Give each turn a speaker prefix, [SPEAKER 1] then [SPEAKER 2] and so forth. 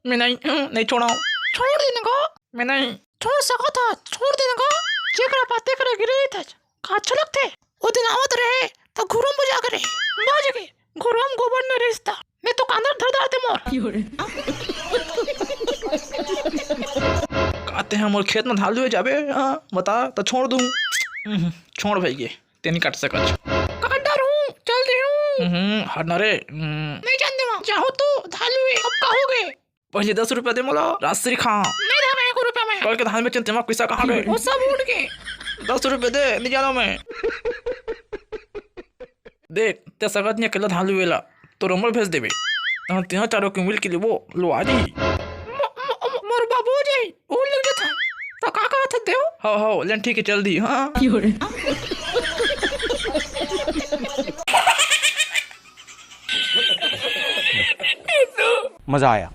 [SPEAKER 1] मैं नहीं छोड़ा।
[SPEAKER 2] छोड़ देने को
[SPEAKER 1] मैं नहीं
[SPEAKER 2] छोड़ सको था, छोड़ देने को जेकरा पाते करे गिरे था का अच्छा लगते वो दिन आवत रहे तो घुरम बुझा करे बाज के घुरम गोबर ने रिश्ता मैं तो कांदर धर दाते मोर
[SPEAKER 1] कहते हैं मोर खेत में धाल हुए जाबे। हाँ बता तो छोड़ दूँ। छोड़ भाई ये तेनी काट सकत।
[SPEAKER 2] कांदर हूँ चल दे हूँ
[SPEAKER 1] हट ना रे।
[SPEAKER 2] नहीं जानते वहाँ चाहो तो धालू है अब कहोगे
[SPEAKER 1] पहले 10 रुपया दे मोला राजश्री खां।
[SPEAKER 2] नहीं दे मैं 1 रुपया में
[SPEAKER 1] कल के धान में चिंता पैसा कहाँ गए?
[SPEAKER 2] वो सब उड़ के
[SPEAKER 1] 10 रुपये दे नहीं जाना मैं। देख ते सकत नहीं अकेला धान वेला तो रमल भेज देबे तीन चारों के मिल के लिए वो लो आ जी।
[SPEAKER 2] मोर बाबू जी वो लग जाता तो काका था देव
[SPEAKER 1] हाँ लेकिन ठीक है चल दी। हाँ
[SPEAKER 3] मजा आया।